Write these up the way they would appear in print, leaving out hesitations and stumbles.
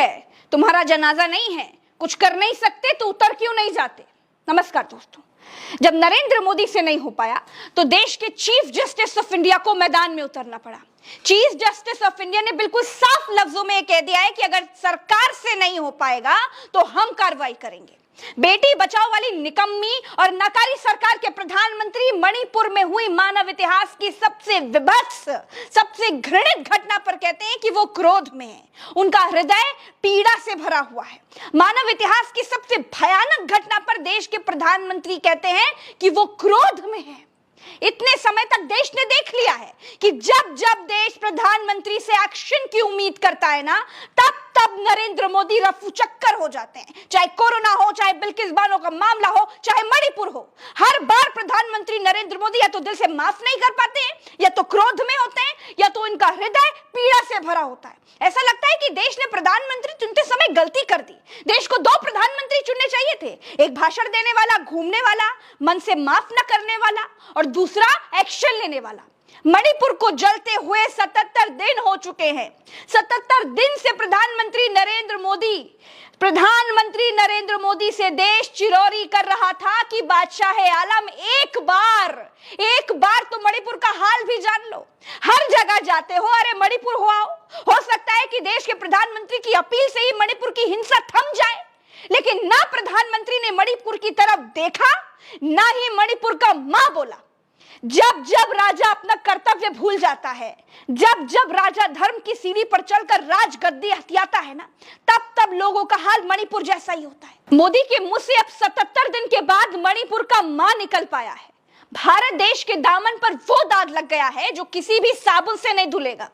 है, तुम्हारा जनाजा नहीं है, कुछ कर नहीं सकते तो उतर क्यों नहीं जाते। नमस्कार दोस्तों, जब नरेंद्र मोदी से नहीं हो पाया तो देश के चीफ जस्टिस ऑफ इंडिया को मैदान में उतरना पड़ा। चीफ जस्टिस ऑफ इंडिया ने बिल्कुल साफ लफ्जों में कह दिया है कि अगर सरकार से नहीं हो पाएगा तो हम कार्रवाई करेंगे। बेटी बचाओ वाली निकम्मी और नकारी सरकार के प्रधानमंत्री मणिपुर में हुई मानव इतिहास की सबसे विभत्स, सबसे घृणित घटना पर कहते हैं कि वो क्रोध में है, उनका हृदय पीड़ा से भरा हुआ है। मानव इतिहास की सबसे भयानक घटना पर देश के प्रधानमंत्री कहते हैं कि वो क्रोध में है। इतने समय तक देश ने देख लिया है कि जब जब देश प्रधानमंत्री से एक्शन की उम्मीद करता है ना, तब तब नरेंद्र मोदी रफू चक्कर हो जाते हैं। चाहे कोरोना हो, चाहे बिल्किस बानो का मामला हो, चाहे मणिपुर हो, हर बार प्रधानमंत्री नरेंद्र मोदी या तो दिल से माफ नहीं कर पाते हैं, या तो क्रोध में होते हैं, या तो इनका हृदय पीड़ा से भरा होता है। ऐसा लगता है कि देश ने प्रधानमंत्री चुनते समय गलती कर दी। देश को दो प्रधानमंत्री चुनने चाहिए थे, एक भाषण देने वाला, घूमने वाला, मन से माफ न करने वाला, और दूसरा एक्शन लेने वाला। मणिपुर को जलते हुए 77 दिन हो चुके हैं। 77 दिन से प्रधानमंत्री नरेंद्र मोदी से देश चिरौरी कर रहा था कि बादशाह आलम एक बार तो मणिपुर का हाल भी जान लो। हर जगह जाते हो, अरे मणिपुर हो आओ। हो सकता है कि देश के प्रधानमंत्री की अपील से ही मणिपुर की हिंसा थम जाए, लेकिन ना प्रधानमंत्री ने मणिपुर की तरफ देखा, ना ही मणिपुर का मां बोला। जब जब राजा अपना कर्तव्य भूल जाता है, जब जब राजा धर्म की सीढ़ी पर चलकर राजगद्दी हथियाता है ना, तब तब लोगों का हाल मणिपुर जैसा ही होता है। मोदी के मुंह से अब 77 दिन के बाद मणिपुर का मां निकल पाया है। भारत देश के दामन पर वो दाग लग गया है जो किसी भी साबुन से नहीं धुलेगा।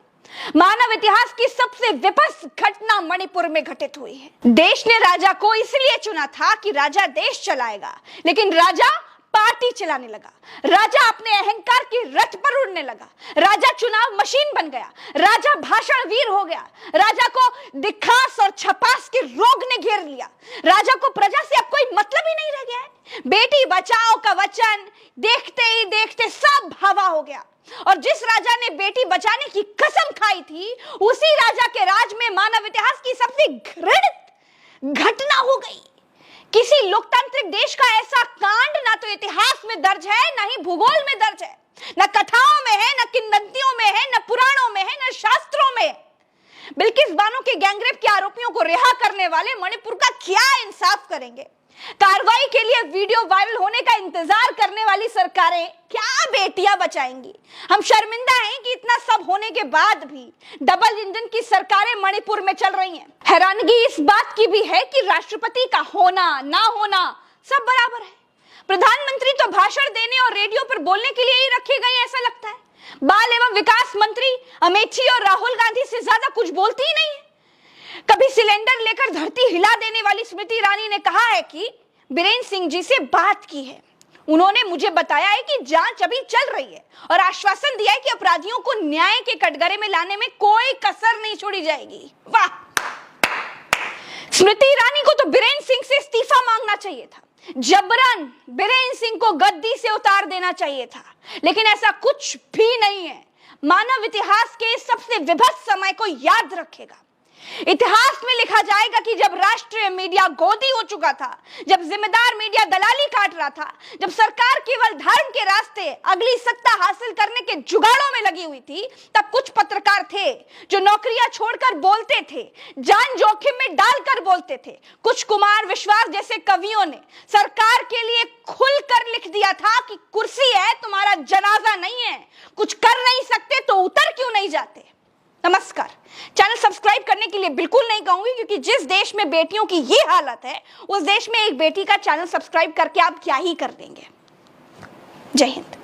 मानव इतिहास की सबसे विभत्स घटना मणिपुर में घटित हुई है। देश ने राजा को इसलिए चुना था कि राजा देश चलाएगा, लेकिन राजा पार्टी चलाने लगा। राजा अपने अहंकार की रथ पर उड़ने लगा। राजा चुनाव मशीन बन गया। राजा भाषण वीर हो गया। राजा को दिखास और छपास के रोग ने घेर लिया। राजा को प्रजा से अब कोई मतलब ही नहीं रह गया है। बेटी बचाओ का वचन देखते ही देखते सब हवा हो गया, और जिस राजा ने बेटी बचाने की कसम खाई थी, उसी राजा के राज में मानव इतिहास की सबसे घृणित घटना हो गई। किसी लोकतांत्रिक देश का ऐसा कांड ना तो इतिहास में दर्ज है, ना ही भूगोल में दर्ज है, न कथाओं में है, न किंवदंतियों में है, न पुराणों में है, न शास्त्रों में। बिल्किस बानो के गैंगरेप के आरोपियों को रिहा करने वाले मणिपुर का क्या इंसाफ करेंगे। कार्रवाई के लिए वीडियो वायरल होने का इंतजार करने वाली सरकारें क्या बेटियां बचाएंगी। हम शर्मिंदा हैं कि इतना सब होने के बाद भी डबल इंजन की सरकारें मणिपुर में चल रही हैं। हैरानगी इस बात की भी है कि राष्ट्रपति का होना ना होना सब बराबर है। प्रधानमंत्री तो भाषण देने और रेडियो पर बोलने के लिए ही रखे गए, ऐसा लगता है। बाल एवं विकास मंत्री अमेठी और राहुल गांधी से ज्यादा कुछ बोलती ही नहीं है। कभी सिलेंडर लेकर धरती हिला देने वाली स्मृति ईरानी ने कहा है कि बीरेन सिंह जी से बात की है। उन्होंने मुझे बताया है कि जांच अभी चल रही है, और आश्वासन दिया है कि अपराधियों को न्याय के कटघरे में लाने में कोई कसर नहीं छोड़ी जाएगी। वाह! स्मृति ईरानी को तो बीरेन सिंह से इस्तीफा मांगना चाहिए था। जबरन बीरेन सिंह को गद्दी से उतार देना चाहिए था, लेकिन ऐसा कुछ भी नहीं है। मानव इतिहास के सबसे विभत्स समय को याद रखेगा। इतिहास में लिखा जाएगा कि जब राष्ट्रीय मीडिया गोदी हो चुका था, जब जिम्मेदार मीडिया दलाली काट रहा था, जब सरकार केवल धर्म के रास्ते अगली सत्ता हासिल करने के जुगाड़ों में लगी हुई थी, तब कुछ पत्रकार थे जो नौकरियां छोड़कर बोलते थे, जान जोखिम में डालकर बोलते थे। कुछ कुमार विश्वास जैसे कवियों ने सरकार के लिए खुलकर लिख दिया था कि कुर्सी है, तुम्हारा जनाजा नहीं है, कुछ कर नहीं सकते तो उतर क्यों नहीं जाते। नमस्कार, चैनल सब्सक्राइब करने के लिए बिल्कुल नहीं कहूंगी, क्योंकि जिस देश में बेटियों की ये हालत है, उस देश में एक बेटी का चैनल सब्सक्राइब करके आप क्या ही कर देंगे। जय हिंद।